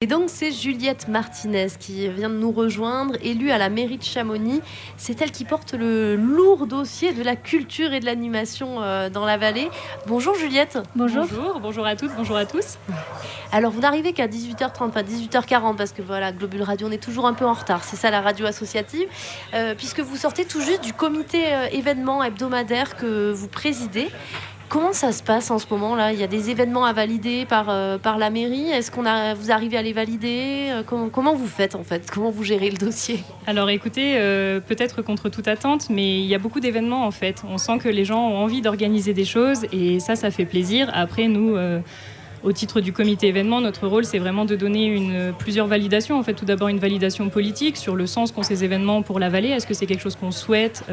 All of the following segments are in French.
Et donc c'est Juliette Martinez qui vient de nous rejoindre, élue à la mairie de Chamonix. C'est elle qui porte le lourd dossier de la culture et de l'animation dans la vallée. Bonjour Juliette. Bonjour, bonjour à toutes, bonjour à tous. Alors vous n'arrivez qu'à 18h30, enfin 18h40 parce que voilà, Globule Radio, on est toujours un peu en retard. C'est ça la radio associative, puisque vous sortez tout juste du comité événement hebdomadaire que vous présidez. Comment ça se passe en ce moment-là ? Il y a des événements à valider par la mairie. Est-ce vous arrivez à les valider ? Comment vous faites en fait ? Comment vous gérez le dossier ? Alors écoutez, peut-être contre toute attente, mais il y a beaucoup d'événements en fait. On sent que les gens ont envie d'organiser des choses et ça fait plaisir. Après, nous, au titre du comité événement, notre rôle, c'est vraiment de donner plusieurs validations. En fait, tout d'abord, une validation politique sur le sens qu'ont ces événements pour la vallée. Est-ce que c'est quelque chose qu'on souhaite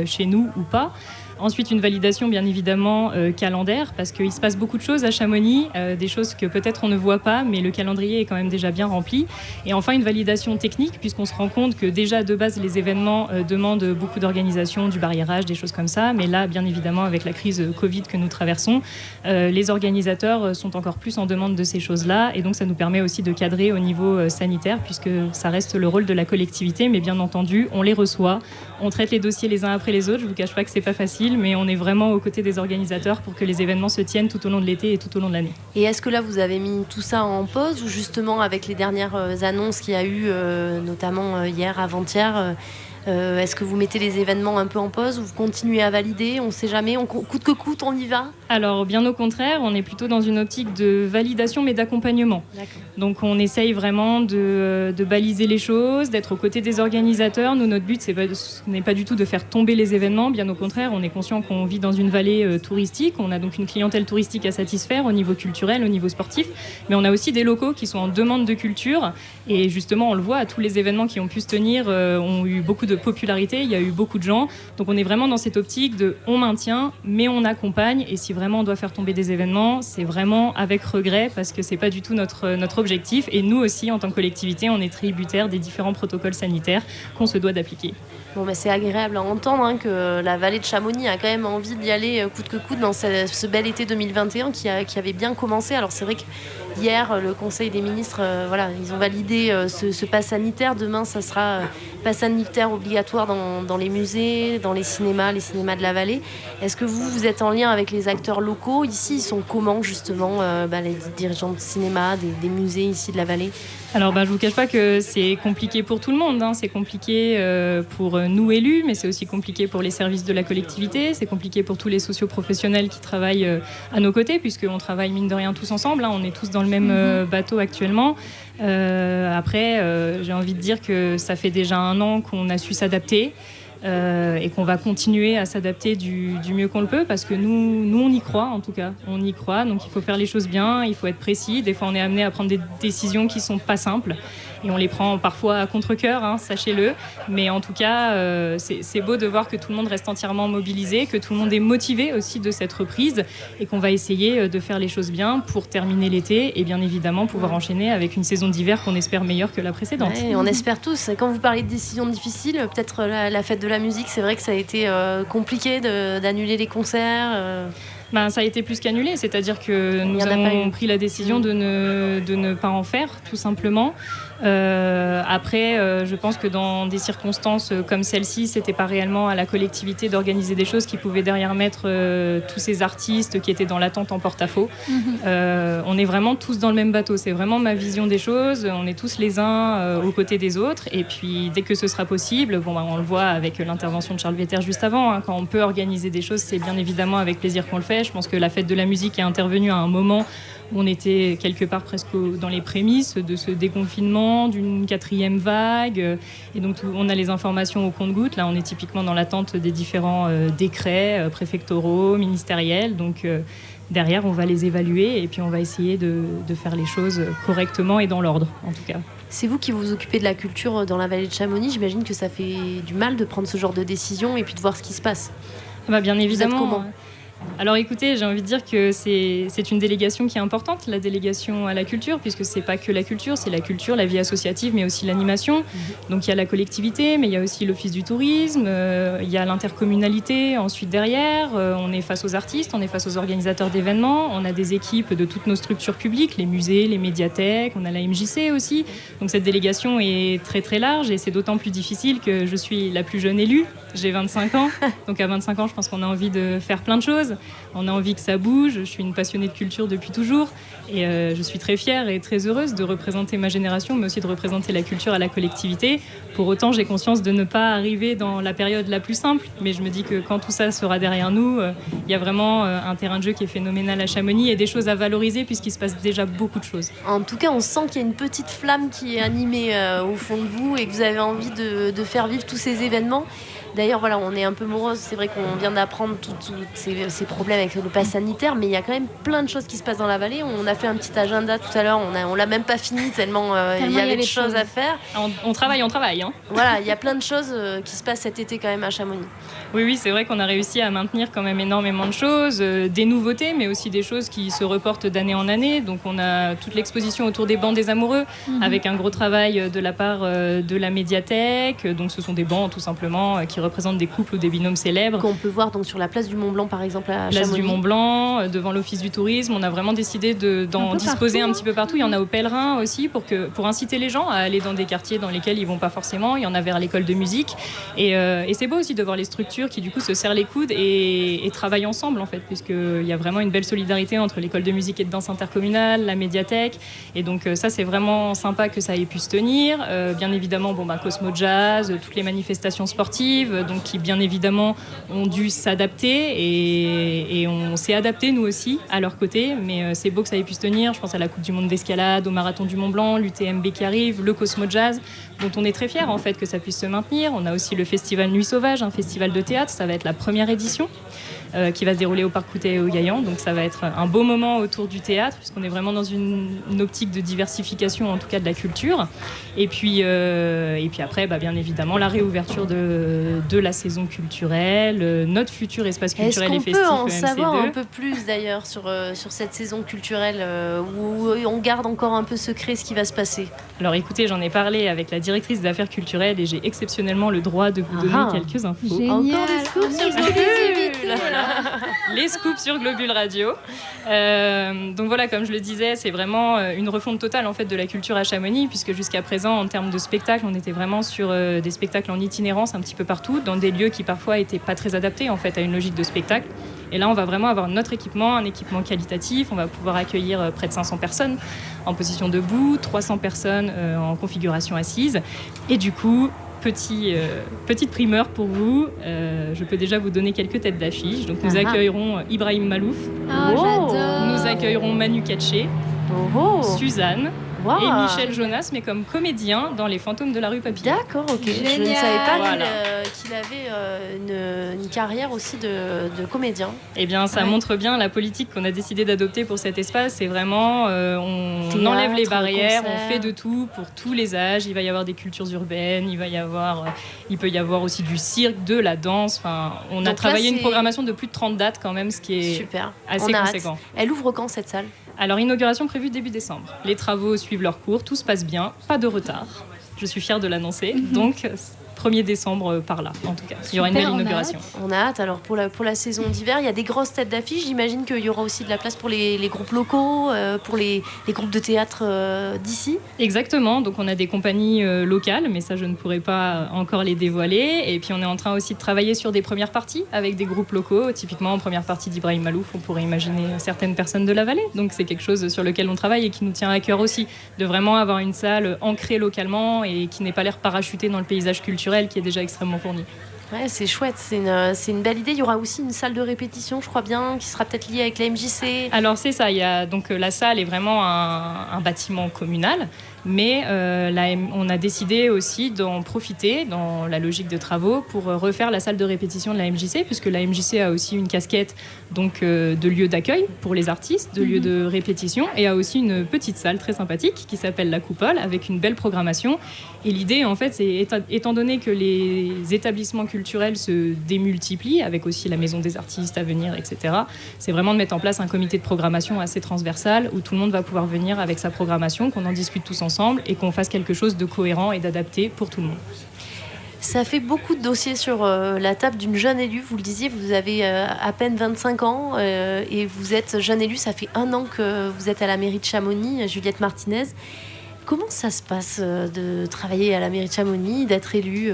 chez nous ou pas ? Ensuite, une validation, bien évidemment, calendaire, parce qu'il se passe beaucoup de choses à Chamonix, des choses que peut-être on ne voit pas, mais le calendrier est quand même déjà bien rempli. Et enfin, une validation technique, puisqu'on se rend compte que déjà, de base, les événements demandent beaucoup d'organisation, du barriérage, des choses comme ça. Mais là, bien évidemment, avec la crise Covid que nous traversons, les organisateurs sont encore plus en demande de ces choses-là. Et donc, ça nous permet aussi de cadrer au niveau sanitaire, puisque ça reste le rôle de la collectivité. Mais bien entendu, on les reçoit, on traite les dossiers les uns après les autres. Je ne vous cache pas que ce n'est pas facile, mais on est vraiment aux côtés des organisateurs pour que les événements se tiennent tout au long de l'été et tout au long de l'année. Et est-ce que là, vous avez mis tout ça en pause ou justement avec les dernières annonces qu'il y a eu, notamment hier, avant-hier, est-ce que vous mettez les événements un peu en pause ou vous continuez à valider ? On ne sait jamais, coûte que coûte, on y va ? Alors, bien au contraire, on est plutôt dans une optique de validation mais d'accompagnement. D'accord. Donc, on essaye vraiment de baliser les choses, d'être aux côtés des organisateurs. Nous, notre but, ce n'est pas du tout de faire tomber les événements. Bien au contraire, on est conscient qu'on vit dans une vallée touristique. On a donc une clientèle touristique à satisfaire au niveau culturel, au niveau sportif. Mais on a aussi des locaux qui sont en demande de culture. Et justement, on le voit, tous les événements qui ont pu se tenir ont eu beaucoup de popularité. Il y a eu beaucoup de gens. Donc, on est vraiment dans cette optique de on maintient, mais on accompagne. Et si vraiment on doit faire tomber des événements, c'est vraiment avec regret parce que c'est pas du tout notre objectif. Et nous aussi, en tant que collectivité, on est tributaire des différents protocoles sanitaires qu'on se doit d'appliquer. Bon, c'est agréable à entendre que la vallée de Chamonix a quand même envie d'y aller coûte que coûte dans ce bel été 2021 qui avait bien commencé. Alors c'est vrai que hier, le Conseil des ministres, ils ont validé ce pass sanitaire. Demain, ça sera pass sanitaire obligatoire dans les musées, dans les cinémas de la vallée. Est-ce que vous êtes en lien avec les acteurs locaux ? Ici, ils sont comment justement les dirigeants de cinéma, des musées ici de la vallée ? Alors, je ne vous cache pas que c'est compliqué pour tout le monde. C'est compliqué pour nous élus, mais c'est aussi compliqué pour les services de la collectivité. C'est compliqué pour tous les socioprofessionnels qui travaillent à nos côtés, puisqu'on travaille mine de rien tous ensemble. On est tous dans le même bateau actuellement. Après, j'ai envie de dire que ça fait déjà 1 an qu'on a su s'adapter. Et qu'on va continuer à s'adapter du mieux qu'on le peut parce que nous on y croit en tout cas, on y croit, donc il faut faire les choses bien, il faut être précis. Des fois on est amené à prendre des décisions qui sont pas simples et on les prend parfois à contre-cœur, sachez-le, mais en tout cas c'est beau de voir que tout le monde reste entièrement mobilisé, que tout le monde est motivé aussi de cette reprise et qu'on va essayer de faire les choses bien pour terminer l'été et bien évidemment pouvoir enchaîner avec une saison d'hiver qu'on espère meilleure que la précédente. Ouais, on espère tous. Quand vous parlez de décisions difficiles, peut-être la fête de la musique, c'est vrai que ça a été compliqué d'annuler les concerts. Ça a été plus qu'annulé, c'est-à-dire que nous avons pris la décision de ne pas en faire, tout simplement. Après, je pense que dans des circonstances comme celle-ci, c'était pas réellement à la collectivité d'organiser des choses qui pouvaient derrière mettre tous ces artistes qui étaient dans l'attente en porte-à-faux. On est vraiment tous dans le même bateau, c'est vraiment ma vision des choses. On est tous les uns aux côtés des autres. Et puis, dès que ce sera possible, on le voit avec l'intervention de Charles Vetter juste avant. Quand on peut organiser des choses, c'est bien évidemment avec plaisir qu'on le fait. Je pense que la fête de la musique est intervenue à un moment où on était quelque part presque dans les prémices de ce déconfinement, d'une 4e vague. Et donc, on a les informations au compte-gouttes. Là, on est typiquement dans l'attente des différents décrets préfectoraux, ministériels. Donc, derrière, on va les évaluer et puis on va essayer de faire les choses correctement et dans l'ordre, en tout cas. C'est vous qui vous occupez de la culture dans la vallée de Chamonix. J'imagine que ça fait du mal de prendre ce genre de décision et puis de voir ce qui se passe. Bien évidemment. Vous êtes comment ? Alors écoutez, j'ai envie de dire que c'est une délégation qui est importante, la délégation à la culture, puisque c'est pas que la culture, c'est la culture, la vie associative, mais aussi l'animation. Donc il y a la collectivité, mais il y a aussi l'office du tourisme, il y a l'intercommunalité ensuite derrière, on est face aux artistes, on est face aux organisateurs d'événements, on a des équipes de toutes nos structures publiques, les musées, les médiathèques, on a la MJC aussi. Donc cette délégation est très très large et c'est d'autant plus difficile que je suis la plus jeune élue, j'ai 25 ans. Donc à 25 ans, je pense qu'on a envie de faire plein de choses. On a envie que ça bouge. Je suis une passionnée de culture depuis toujours. Et je suis très fière et très heureuse de représenter ma génération, mais aussi de représenter la culture à la collectivité. Pour autant, j'ai conscience de ne pas arriver dans la période la plus simple. Mais je me dis que quand tout ça sera derrière nous, il y a vraiment un terrain de jeu qui est phénoménal à Chamonix et des choses à valoriser puisqu'il se passe déjà beaucoup de choses. En tout cas, on sent qu'il y a une petite flamme qui est animée au fond de vous et que vous avez envie de faire vivre tous ces événements. D'ailleurs, voilà, on est un peu morose. C'est vrai qu'on vient d'apprendre tous ces problèmes avec le pass sanitaire, mais il y a quand même plein de choses qui se passent dans la vallée. On a fait un petit agenda tout à l'heure. On l'a même pas fini tellement il y avait des choses à faire. On travaille. Hein. Voilà, il y a plein de choses qui se passent cet été quand même à Chamonix. Oui, c'est vrai qu'on a réussi à maintenir quand même énormément de choses, des nouveautés, mais aussi des choses qui se reportent d'année en année. Donc on a toute l'exposition autour des bancs des amoureux, avec un gros travail de la part de la médiathèque. Donc ce sont des bancs tout simplement qui représentent des couples ou des binômes célèbres. Qu'on peut voir donc sur la place du Mont-Blanc par exemple à Chamonix. Place du Mont-Blanc, devant l'office du tourisme. On a vraiment décidé d'en disposer un petit peu partout. Il y en a aux pèlerins aussi pour inciter les gens à aller dans des quartiers dans lesquels ils vont pas forcément. Il y en a vers l'école de musique. Et c'est beau aussi de voir les structures qui du coup se serrent les coudes et travaillent ensemble en fait, puisqu'il y a vraiment une belle solidarité entre l'école de musique et de danse intercommunale, la médiathèque. Et donc ça c'est vraiment sympa que ça ait pu se tenir. Bien évidemment Cosmo Jazz, toutes les manifestations sportives, donc qui bien évidemment ont dû s'adapter et on s'est adapté nous aussi à leur côté, mais c'est beau que ça ait pu se tenir. Je pense à la Coupe du Monde d'escalade, au Marathon du Mont Blanc, l'UTMB qui arrive, le Cosmo Jazz, dont on est très fiers en fait que ça puisse se maintenir. On a aussi le Festival Nuit Sauvage, un festival de théâtre, ça va être la première édition qui va se dérouler au Parc Coutet et au Gaillan, donc ça va être un beau moment autour du théâtre puisqu'on est vraiment dans une optique de diversification en tout cas de la culture. Et puis après bien évidemment la réouverture de la saison culturelle, notre futur espace culturel et festif. Est-ce qu'on peut en savoir un peu plus d'ailleurs sur cette saison culturelle où on garde encore un peu secret ce qui va se passer? Alors écoutez, j'en ai parlé avec la directrice des affaires culturelles et j'ai exceptionnellement le droit de vous donner quelques infos. Génial. Encore des scoops sur Globule. Les scoops sur Globule Radio. Donc voilà, comme je le disais, c'est vraiment une refonte totale en fait de la culture à Chamonix, puisque jusqu'à présent, en termes de spectacles, on était vraiment sur des spectacles en itinérance un petit peu partout, dans des lieux qui parfois étaient pas très adaptés en fait à une logique de spectacle. Et là, on va vraiment avoir notre équipement, un équipement qualitatif. On va pouvoir accueillir près de 500 personnes en position debout, 300 personnes en configuration assise. Et du coup, petite primeur pour vous, je peux déjà vous donner quelques têtes d'affiche. Donc nous accueillerons Ibrahim Malouf, J'adore. nous accueillerons Manu Katché, Suzanne et Michel Jonas, mais comme comédien dans Les Fantômes de la rue Papillon. D'accord, ok. Génial. Je ne savais pas Voilà. qu'il avait une carrière aussi de comédien. Eh bien, ça montre bien la politique qu'on a décidé d'adopter pour cet espace. C'est vraiment, on Théâtre, enlève les barrières, concert. on fait de tout pour tous les âges. Il va y avoir des cultures urbaines, il peut y avoir aussi du cirque, de la danse. Enfin, on a Donc là, travaillé une c'est- programmation de plus de 30 dates quand même, ce qui est Super. assez On a hâte. conséquent. Elle ouvre quand cette salle? Alors, inauguration prévue début décembre. Les travaux suivent leur cours, tout se passe bien, pas de retard. Je suis fière de l'annoncer. Donc, 1er décembre par là, en tout cas. Il y aura une Super, belle on a inauguration. On a hâte. Alors pour la saison d'hiver, il y a des grosses têtes d'affiche. J'imagine qu'il y aura aussi de la place pour les groupes locaux, pour les groupes de théâtre d'ici. Exactement, donc on a des compagnies locales, mais ça je ne pourrais pas encore les dévoiler. Et puis on est en train aussi de travailler sur des premières parties avec des groupes locaux. Typiquement en première partie d'Ibrahim Malouf, on pourrait imaginer certaines personnes de la vallée. Donc c'est quelque chose sur lequel on travaille et qui nous tient à cœur aussi, de vraiment avoir une salle ancrée localement et qui n'ait pas l'air parachutée dans le paysage culturel qui est déjà extrêmement fourni. Ouais, c'est chouette, c'est une belle idée. Il y aura aussi une salle de répétition, je crois bien, qui sera peut-être liée avec la MJC. Alors c'est ça, donc la salle est vraiment un bâtiment communal, mais on a décidé aussi d'en profiter dans la logique de travaux pour refaire la salle de répétition de la MJC, puisque la MJC a aussi une casquette donc, de lieu d'accueil pour les artistes, de lieu de répétition, et a aussi une petite salle très sympathique qui s'appelle La Coupole, avec une belle programmation. Et l'idée, en fait, c'est étant donné que les établissements culturels culturel se démultiplie, avec aussi la Maison des artistes à venir, etc., c'est vraiment de mettre en place un comité de programmation assez transversal où tout le monde va pouvoir venir avec sa programmation, qu'on en discute tous ensemble et qu'on fasse quelque chose de cohérent et d'adapté pour tout le monde. Ça fait beaucoup de dossiers sur la table d'une jeune élue. Vous le disiez, vous avez à peine 25 ans et vous êtes jeune élue. Ça fait 1 an que vous êtes à la mairie de Chamonix, Juliette Martinez. Comment ça se passe de travailler à la mairie de Chamonix, d'être élue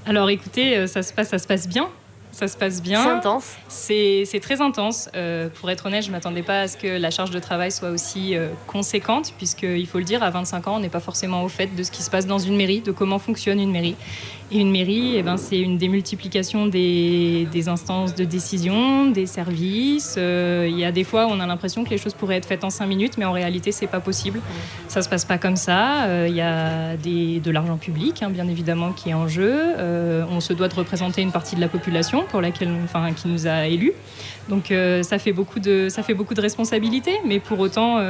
Alors écoutez, ça se passe bien. Ça se passe bien. C'est intense. C'est très intense. Pour être honnête, je ne m'attendais pas à ce que la charge de travail soit aussi conséquente, puisqu'il faut le dire, à 25 ans, on n'est pas forcément au fait de ce qui se passe dans une mairie, de comment fonctionne une mairie. Et une mairie, c'est une démultiplication des instances de décision, des services. Il y a des fois où on a l'impression que les choses pourraient être faites en 5 minutes, mais en réalité, ce n'est pas possible. Ça ne se passe pas comme ça. Il y a de l'argent public, bien évidemment, qui est en jeu. On se doit de représenter une partie de la population qui nous a élus. Donc ça fait beaucoup de responsabilités, mais pour autant,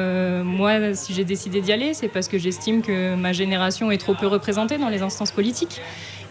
moi, si j'ai décidé d'y aller, c'est parce que j'estime que ma génération est trop peu représentée dans les instances politiques.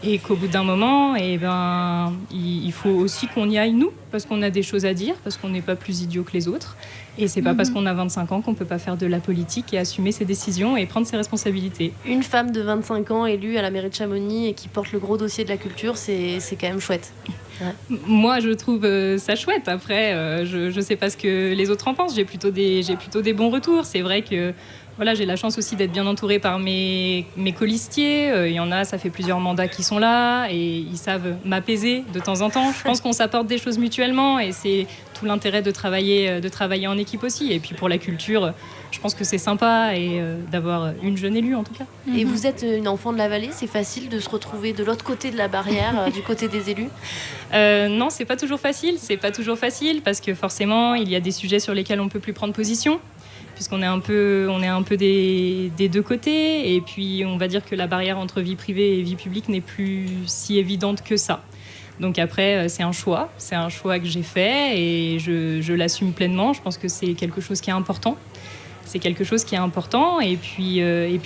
Et qu'au bout d'un moment, il faut aussi qu'on y aille, nous, parce qu'on a des choses à dire, parce qu'on n'est pas plus idiots que les autres. Et c'est pas parce qu'on a 25 ans qu'on peut pas faire de la politique et assumer ses décisions et prendre ses responsabilités. Une femme de 25 ans élue à la mairie de Chamonix et qui porte le gros dossier de la culture, c'est quand même chouette. Ouais. Moi, je trouve ça chouette. Après, je sais pas ce que les autres en pensent. J'ai plutôt des bons retours. C'est vrai que voilà, j'ai la chance aussi d'être bien entourée par mes colistiers. Il y en a, ça fait plusieurs mandats qui sont là et ils savent m'apaiser de temps en temps. Je pense qu'on s'apporte des choses mutuellement et c'est tout l'intérêt de travailler en équipe aussi. Et puis pour la culture, je pense que c'est sympa et d'avoir une jeune élue en tout cas. Et vous êtes une enfant de la vallée, c'est facile de se retrouver de l'autre côté de la barrière, du côté des élus Non, c'est pas toujours facile. C'est pas toujours facile parce que forcément, il y a des sujets sur lesquels on peut plus prendre position, puisqu'on est un peu des deux côtés. Et puis, on va dire que la barrière entre vie privée et vie publique n'est plus si évidente que ça. Donc après, c'est un choix que j'ai fait et je l'assume pleinement. Je pense que c'est quelque chose qui est important. Et puis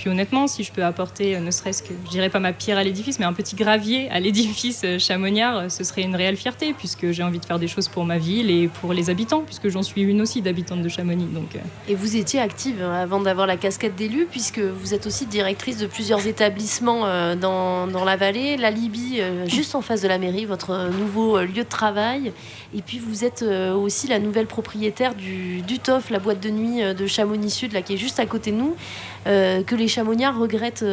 honnêtement, si je peux apporter, ne serait-ce que, je dirais pas ma pierre à l'édifice, mais un petit gravier à l'édifice chamoniard, ce serait une réelle fierté, puisque j'ai envie de faire des choses pour ma ville et pour les habitants, puisque j'en suis une aussi d'habitante de Chamonix. Donc. Et vous étiez active avant d'avoir la casquette d'élu, puisque vous êtes aussi directrice de plusieurs établissements dans la vallée, la Libye, juste en face de la mairie, votre nouveau lieu de travail. Et puis vous êtes aussi la nouvelle propriétaire du TOF, la boîte de nuit de Chamonix Sud, là, qui est juste à côté de nous, que les Chamoniards regrettent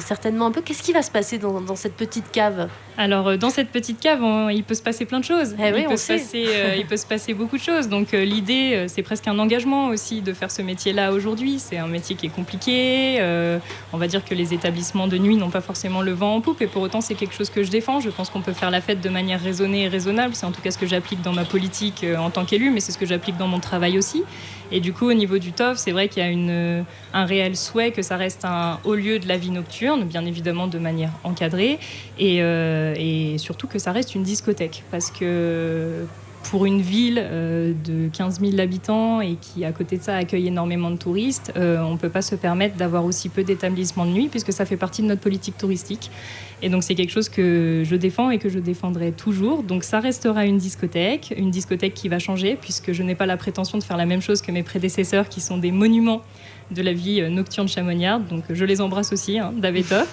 certainement un peu. Qu'est-ce qui va se passer dans cette petite cave ? Alors, dans cette petite cave, il peut se passer plein de choses. Il peut se passer beaucoup de choses. Donc, l'idée, c'est presque un engagement aussi de faire ce métier-là aujourd'hui. C'est un métier qui est compliqué. On va dire que les établissements de nuit n'ont pas forcément le vent en poupe. Et pour autant, c'est quelque chose que je défends. Je pense qu'on peut faire la fête de manière raisonnée et raisonnable. C'est en tout cas ce que j'applique dans ma politique en tant qu'élue, mais c'est ce que j'applique dans mon travail aussi. Et du coup, au niveau du TOF, c'est vrai qu'il y a un réel souhait que ça reste un haut lieu de la vie nocturne, bien évidemment de manière encadrée, et surtout que ça reste une discothèque. Parce que pour une ville de 15 000 habitants et qui, à côté de ça, accueille énormément de touristes, on ne peut pas se permettre d'avoir aussi peu d'établissements de nuit, puisque ça fait partie de notre politique touristique. Et donc, c'est quelque chose que je défends et que je défendrai toujours. Donc, ça restera une discothèque qui va changer, puisque je n'ai pas la prétention de faire la même chose que mes prédécesseurs, qui sont des monuments de la vie nocturne chamoniarde. Donc, je les embrasse aussi, d'Avetov.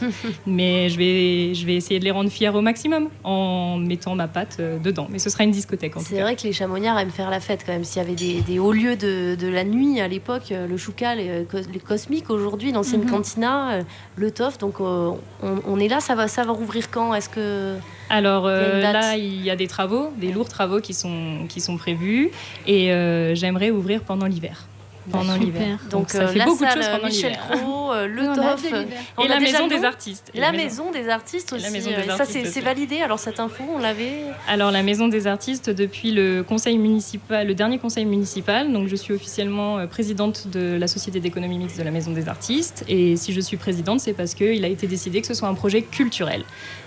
Mais je vais essayer de les rendre fiers au maximum en mettant ma patte dedans. Mais ce sera une discothèque, en tout cas. C'est vrai que les Chamoniards aiment faire la fête, quand même. S'il y avait des hauts lieux de la nuit à l'époque, le Chouka, les Cosmiques, aujourd'hui, l'ancienne Cantina, le TOF. Donc, on est là, ça va rouvrir quand ? Est-ce que... Alors là, il y a des lourds travaux qui sont prévus et j'aimerais ouvrir pendant l'hiver. Donc ça fait la beaucoup salle de choses pendant Michel l'hiver. Croc, le TOF et la maison des artistes. La maison des artistes aussi. Ça, c'est validé. Alors cette info, on l'avait. Alors la maison des artistes depuis le dernier conseil municipal. Donc je suis officiellement présidente de la société d'économie mixte de la maison des artistes. Et si je suis présidente, c'est parce qu'il a été décidé que ce soit un projet culturel.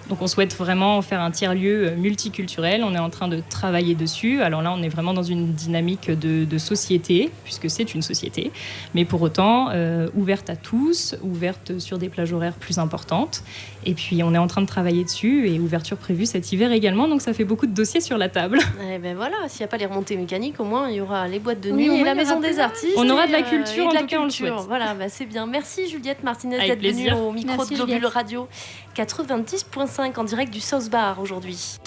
Donc on souhaite vraiment faire un tiers-lieu multiculturel. On est en train de travailler dessus. Alors là, on est vraiment dans une dynamique de société, puisque c'est une société. Mais pour autant, ouverte à tous, ouverte sur des plages horaires plus importantes. Et puis, on est en train de travailler dessus et ouverture prévue cet hiver également. Donc, ça fait beaucoup de dossiers sur la table. Et ben voilà, s'il n'y a pas les remontées mécaniques, au moins, il y aura les boîtes de nuit et la maison des artistes. On aura de la culture, en tout cas, on le souhaite. Voilà, c'est bien. Merci Juliette Martinez d'être venue au micro Merci, de Globule Juliette. Radio 90.5 en direct du Sauce Bar aujourd'hui.